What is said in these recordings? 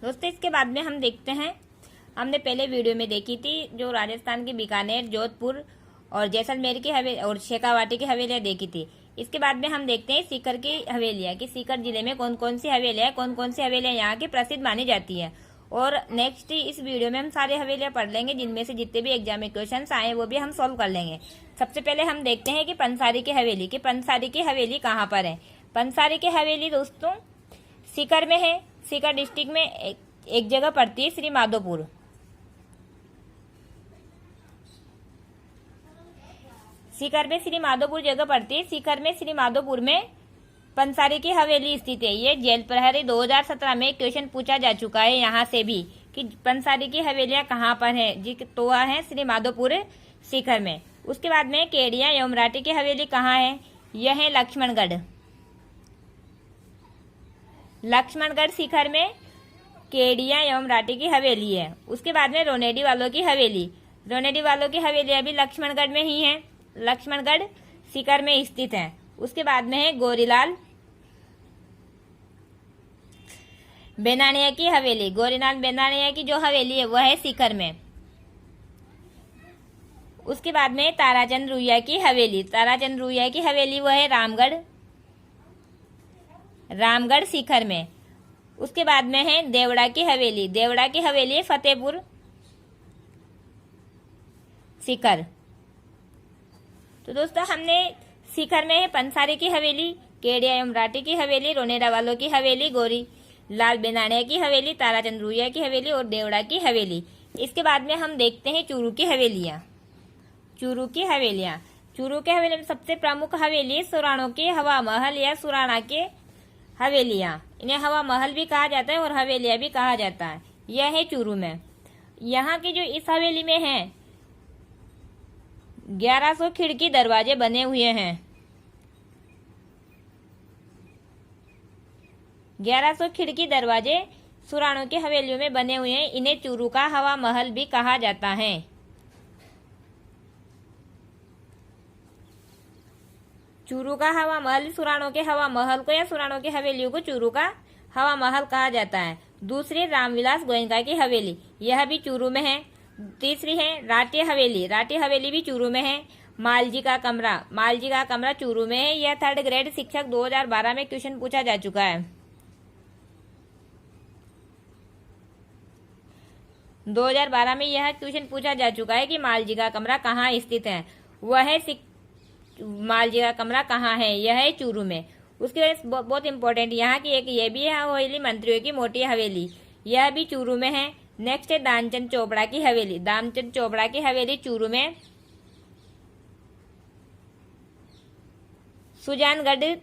दोस्तों इसके बाद में हम देखते हैं, हमने पहले वीडियो में देखी थी जो राजस्थान की बीकानेर, जोधपुर और जैसलमेर की हवेली और शेखावाटी की हवेलियाँ देखी थी। इसके बाद में हम देखते हैं सीकर की हवेलियाँ कि सीकर जिले में कौन कौन सी हवेलियाँ, कौन कौन सी हवेलियाँ यहाँ की प्रसिद्ध मानी जाती है। और नेक्स्ट इस वीडियो में हम सारी हवेलियाँ पढ़ लेंगे, जिनमें से जितने भी एग्जाम में क्वेश्चन आए वो भी हम सॉल्व कर लेंगे। सबसे पहले हम देखते हैं कि पंसारी की हवेली, कि पंसारी की हवेली कहाँ पर है। पंसारी की हवेली दोस्तों सीकर में है। सीकर डिस्ट्रिक्ट में एक जगह पड़ती है श्री माधोपुर। सीकर में श्री माधोपुर जगह पड़ती है। सीकर में श्री माधोपुर में पंसारी की हवेली स्थित है। ये जेल प्रहरी 2017 में क्वेश्चन पूछा जा चुका है यहाँ से भी कि पंसारी की हवेलियाँ कहाँ पर है जी, तो वह है श्री माधोपुर सीकर में। उसके बाद में केडिया एवं मराठी की हवेली कहाँ है, यह है लक्ष्मणगढ़। लक्ष्मणगढ़ सीकर में केडिया एवं मराठी की हवेली है। उसके बाद में रोनेडी वालों की हवेली, रोनेडी वालों की हवेली अभी लक्ष्मणगढ़ में ही है। लक्ष्मणगढ़ सीकर में स्थित है। उसके बाद में है गोरीलाल बेनानिया की हवेली। गोरीलाल बेनानिया की जो हवेली है वह है सीकर में। उसके बाद में ताराचंद रुइया की हवेली। ताराचंद रुइया की हवेली वह है रामगढ़, रामगढ़ सीकर में। उसके बाद में है देवड़ा की हवेली। देवड़ा की हवेली फतेहपुर सीकर। तो दोस्तों हमने सीकर में है पंसारी की हवेली, केडिया एवं मराठी की हवेली, रोनेडा वालों की हवेली, गोरी लाल बेनानिया की हवेली, ताराचंद रुइया की हवेली और देवड़ा की हवेली। इसके बाद में हम देखते हैं चूरू की हवेलियाँ। चूरू की हवेलियाँ, चूरू के हवेली में सबसे प्रमुख हवेली सुराणों के हवा महल या सुराणा के हवेलियाँ। इन्हें हवा महल भी कहा जाता है और हवेलियाँ भी कहा जाता है। यह है चूरू में। यहाँ की जो इस हवेली में है 1100 खिड़की दरवाजे बने हुए हैं। 1100 खिड़की दरवाजे सुराणों की हवेलियों में बने हुए हैं। इन्हें चूरू का हवा महल भी कहा जाता है। चूरू का हवा महल, सुराणों के हवा महल को या सुराणों की हवेलियों को चूरू का हवा महल कहा जाता है। दूसरी रामविलास गोयनका की हवेली, यह भी चूरू में है। तीसरी है राठी हवेली, राठी हवेली भी चूरू में है। मालजी का कमरा, मालजी का कमरा चूरू में है। यह 3rd ग्रेड शिक्षक 2012 में क्वेश्चन पूछा जा चुका है। 2012 में यह क्वेश्चन पूछा जा चुका है कि मालजी का कमरा कहाँ स्थित है। वह है मालजी का कमरा कहाँ है, यह है चूरू में। उसके बाद बहुत इंपॉर्टेंट यहाँ की एक ये भी है हवेली मंत्रियों की मोटी हवेली, यह भी चूरू में है। नेक्स्ट है दानचंद चोपड़ा की हवेली। दानचंद चोपड़ा की हवेली चूरू में। सुजानगढ़,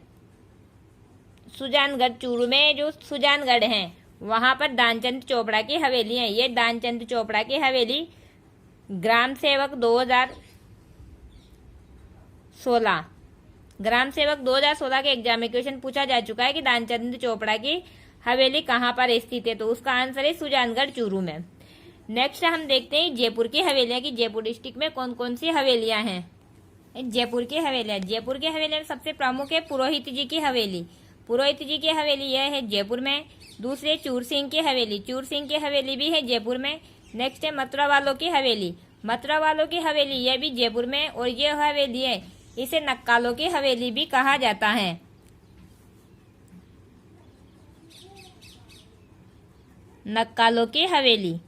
सुजानगढ़ चूरू में जो सुजानगढ़ है वहां पर दानचंद चोपड़ा की हवेली है। ये दानचंद चोपड़ा की हवेली ग्राम सेवक 2016, ग्राम सेवक 2016 के एग्जाम में क्वेश्चन पूछा जा चुका है कि दानचंद चोपड़ा की हवेली कहाँ पर स्थित है, तो उसका आंसर है सुजानगढ़ चूरू में। नेक्स्ट हम देखते हैं जयपुर की हवेलियाँ कि जयपुर डिस्ट्रिक्ट में कौन कौन सी हवेलियाँ हैं। जयपुर की हवेलियाँ, जयपुर की हवेलियाँ में सबसे प्रमुख है पुरोहित जी की हवेली। पुरोहित जी की हवेली यह है जयपुर में। दूसरे चूर सिंह की हवेली, चूर सिंह की हवेली भी है जयपुर में। नेक्स्ट है मथुरा वालों की हवेली, मथुरा वालों की हवेली यह भी जयपुर में। और ये हवेली है इसे नक्कालों की हवेली भी कहा जाता है। नक्कालों की हवेली,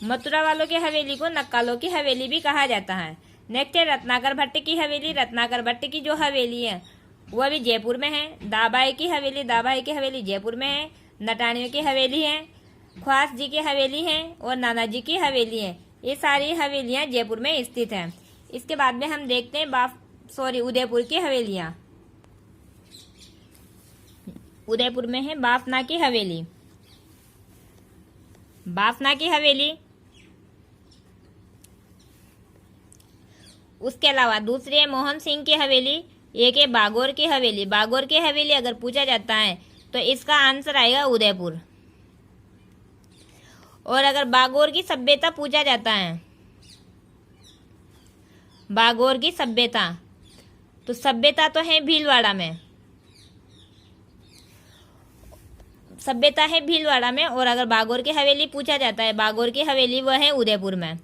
मथुरा वालों की हवेली को नक्कालों की हवेली भी कहा जाता है। नेक्स्ट है रत्नाकर भट्ट की हवेली। रत्नाकर भट्ट की जो हवेली है वह भी जयपुर में है। दाबाई की हवेली, दाबाई की हवेली जयपुर में है। नटानियों की हवेली है, ख्वास जी की हवेली है और नाना जी की हवेली है। ये सारी हवेलियां जयपुर में स्थित हैं। इसके बाद में हम देखते हैं उदयपुर की हवेलियां। उदयपुर में है बाफना की हवेली, बाफना की हवेली। उसके अलावा दूसरी है मोहन सिंह की हवेली, एक है बागोर की हवेली। बागोर की हवेली अगर पूछा जाता है तो इसका आंसर आएगा उदयपुर। और अगर बागोर की सभ्यता पूछा जाता है, बागोर की सभ्यता, तो सभ्यता तो है भीलवाड़ा में। सभ्यता है भीलवाड़ा में। और अगर बागोर की हवेली पूछा जाता है, बागोर की हवेली वह है उदयपुर में।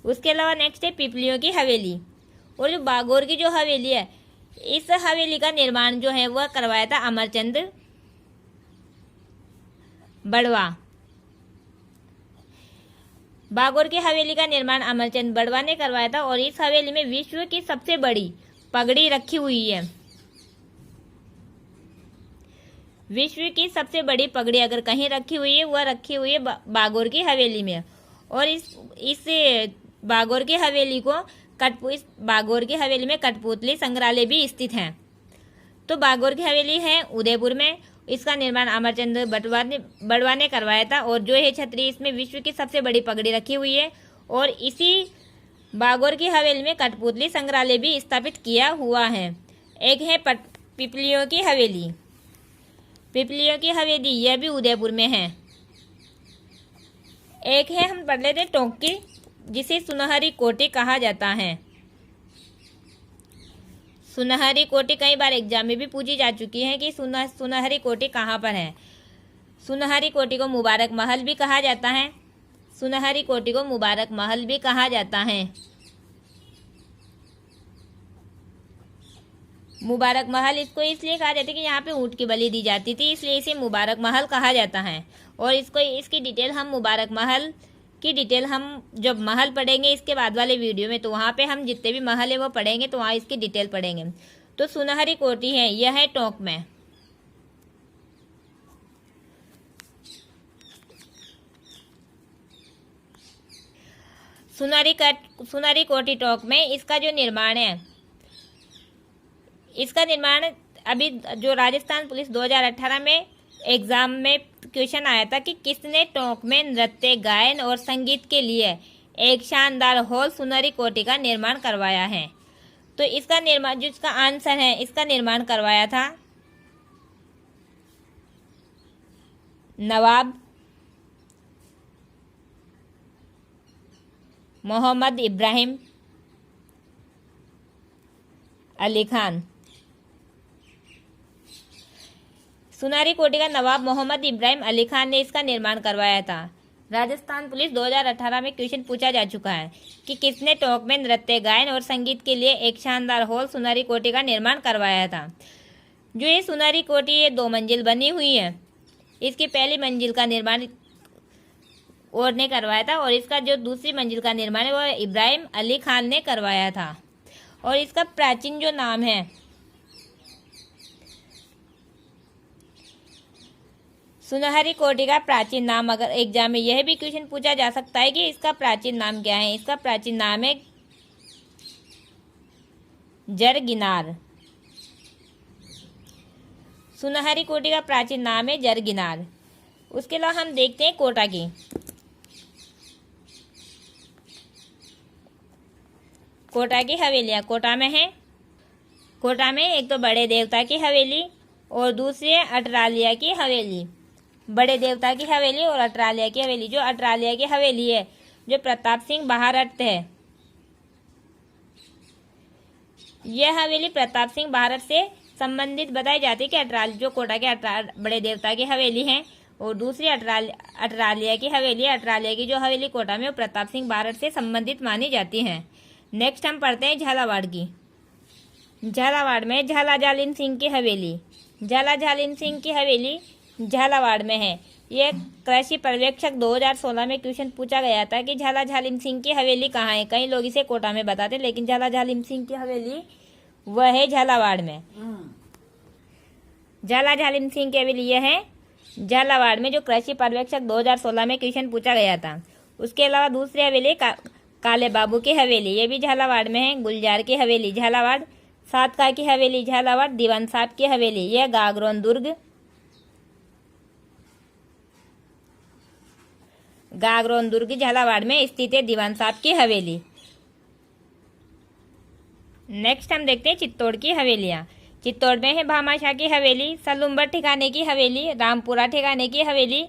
उसके अलावा नेक्स्ट है पिपलियों की हवेली। और जो बागोर की जो हवेली है, इस हवेली का निर्माण जो है वह करवाया था अमरचंद बड़वा। बागोर की हवेली का निर्माण अमरचंद बड़वा ने करवाया था। और इस हवेली में विश्व की सबसे बड़ी पगड़ी रखी हुई है। विश्व की सबसे बड़ी पगड़ी अगर कहीं रखी हुई है, वह रखी हुई है बागोर की हवेली में। और इस बागोर की हवेली को इस बागोर की हवेली में कठपुतली संग्रहालय भी स्थित है। तो बागोर की हवेली है उदयपुर में। इसका निर्माण अमरचंद बड़वा ने करवाया था। और जो है छतरी, इसमें विश्व की सबसे बड़ी पगड़ी रखी हुई है। और इसी बागोर की हवेली में कठपुतली संग्रहालय भी स्थापित किया हुआ है। एक है पिपलियों की हवेली। पिपलियों की हवेली यह भी उदयपुर में है। एक है, हम पढ़ लेते टोंक की, जिसे सुनहरी कोठी कहा जाता है। सुनहरी कोठी कई बार एग्जाम में भी पूछी जा चुकी है कि सुनहरी कोठी कहाँ पर है। सुनहरी कोठी को मुबारक महल भी कहा जाता है। सुनहरी कोठी को मुबारक महल भी कहा जाता है। मुबारक महल इसको इसलिए कहा जाता है कि यहाँ पे ऊँट की बलि दी जाती थी, इसलिए इसे मुबारक महल कहा जाता है। और इसकी डिटेल हम मुबारक महल की डिटेल हम जब महल पढ़ेंगे इसके बाद वाले वीडियो में, तो वहाँ पे हम जितने भी महल है वो पढ़ेंगे, तो वहाँ इसकी डिटेल पढ़ेंगे। तो सुनहरी कोठी है, यह है टोंक में। सुनहरी कोठी टोंक में। इसका जो निर्माण है, इसका निर्माण अभी जो राजस्थान पुलिस 2018 में एग्जाम में क्वेश्चन आया था कि किसने टोंक में नृत्य, गायन और संगीत के लिए एक शानदार हॉल सुनहरी कोठी का निर्माण करवाया है। तो इसका निर्माण, जो इसका आंसर है, इसका निर्माण करवाया था नवाब मोहम्मद इब्राहिम अली खान। सुनहरी कोठी का नवाब मोहम्मद इब्राहिम अली खान ने इसका निर्माण करवाया था। राजस्थान पुलिस 2018 में क्वेश्चन पूछा जा चुका है कि किसने टोंक में नृत्य, गायन और संगीत के लिए एक शानदार हॉल सुनहरी कोठी का निर्माण करवाया था। जो ये सुनहरी कोठी ये 2 मंजिल बनी हुई है। इसकी पहली मंजिल का निर्माण और ने करवाया था। और इसका जो दूसरी मंजिल का निर्माण है वो इब्राहिम अली खान ने करवाया था। और इसका प्राचीन जो नाम है, सुनहरी कोठी का प्राचीन नाम, अगर एग्जाम में यह भी क्वेश्चन पूछा जा सकता है कि इसका प्राचीन नाम क्या है। इसका प्राचीन नाम है जरगिनार। सुनहरी कोठी का प्राचीन नाम है जरगिनार। उसके अलावा हम देखते हैं कोटा की। कोटा की हवेलियां कोटा में है। कोटा में एक तो बड़े देवता की हवेली और दूसरी है अटरालिया की हवेली। बड़े देवता की हवेली और अटरालिया की हवेली। जो अटरालिया की हवेली है, जो प्रताप सिंह बहारट है, यह हवेली प्रताप सिंह बहारट से संबंधित बताई जाती है कि जो कोटा के बड़े देवता की हवेली है और दूसरी अटरालिया की हवेली है। अटरालिया की जो हवेली कोटा में वो प्रताप सिंह बहारट से संबंधित मानी जाती है। नेक्स्ट हम पढ़ते हैं झालावाड़ की। झालावाड़ में झाला झालिम सिंह की हवेली। झाला झालिम सिंह की हवेली झालावाड़ में है। यह कृषि पर्यवेक्षक 2016 में क्वेश्चन पूछा गया था कि झाला झालिम सिंह की हवेली कहाँ है। कई लोग इसे कोटा में बताते, लेकिन झाला झालिम सिंह की हवेली वह है झालावाड़ में। झाला झालिम सिंह की हवेली यह है झालावाड़ में, जो कृषि पर्यवेक्षक 2016 में क्वेश्चन पूछा गया था। उसके अलावा दूसरी हवेली काले बाबू की हवेली, ये भी झालावाड़ में है। गुलजार की हवेली झालावाड़। सातका की हवेली झालावाड़। दीवान साहब की हवेली यह गागरोन दुर्ग। गागरोन दुर्ग झालावाड़ में स्थित है दीवान साहब की हवेली। नेक्स्ट हम देखते हैं चित्तौड़ की हवेलियां। चित्तौड़ में है भामाशाह की हवेली, सलुम्बर ठिकाने की हवेली, रामपुरा ठिकाने की हवेली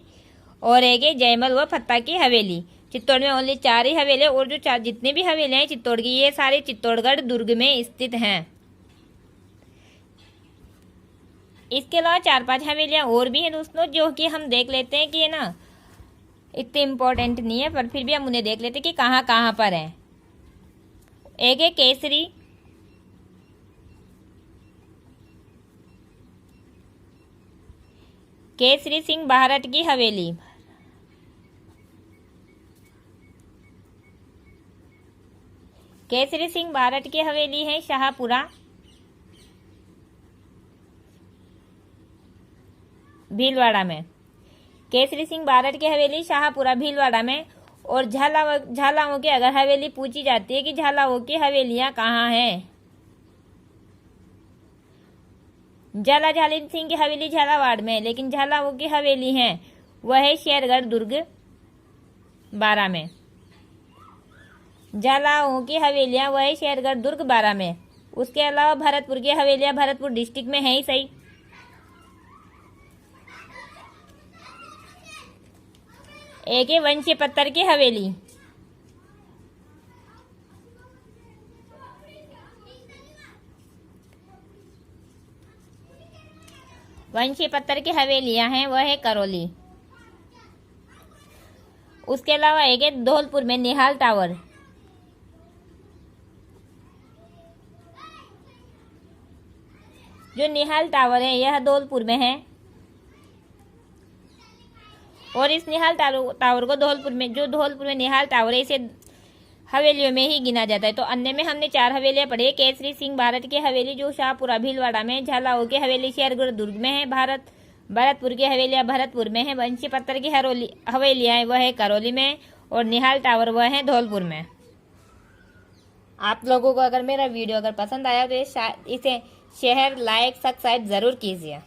और एक है जयमल व फत्ता की हवेली। चित्तौड़ में ओनली 4 ही हवेली और जो जितनी भी हवेलियां हैं चित्तौड़ की, ये सारे चित्तौड़गढ़ दुर्ग में स्थित हैं। इसके अलावा 4-5 हवेलियां और भी हैं दोस्तों, जो कि हम देख लेते हैं कि ना इतने इम्पोर्टेंट नहीं है, पर फिर भी हम उन्हें देख लेते हैं कि कहाँ कहाँ पर है। एक है केसरी, केसरी सिंह बाहरट की हवेली। केसरी सिंह बाहरट की हवेली है शाहपुरा, भीलवाड़ा में। केसरी सिंह बारट की हवेली शाहपुरा, भीलवाड़ा में। और झालाओं की अगर हवेली पूछी जाती है कि झालाओं की हवेलियां कहाँ हैं, झाला झालिन सिंह की हवेली झालावाड़ में, लेकिन झालाओं की हवेली है वह है शेरगढ़ दुर्ग, बारा में। झालाओं की हवेलियां वह है शेरगढ़ दुर्ग, बारा में। उसके अलावा भरतपुर की हवेलियां भरतपुर डिस्ट्रिक्ट में है ही सही। एक है वंशी पत्थर की हवेली, वंशी पत्थर की हवेलियां हैं वह है करौली। उसके अलावा एक है धौलपुर में निहाल टावर, जो निहाल टावर है यह धौलपुर में है। और इस निहाल टावर को धौलपुर में निहाल टावर है, इसे हवेलियों में ही गिना जाता है। तो अन्य में हमने 4 हवेलियां पढ़ी। केसरी सिंह बारट की हवेली जो शाहपुरा भीलवाड़ा में, झालाओं की हवेली शेरगढ़ दुर्ग में है, भरतपुर की हवेलियां भरतपुर में है, वंशी पत्थर की हवेलियां वह है करौली में, और निहाल टावर वह है धौलपुर में। आप लोगों को अगर मेरा वीडियो अगर पसंद आया तो इसे शेयर, लाइक, सब्सक्राइब जरूर कीजिए।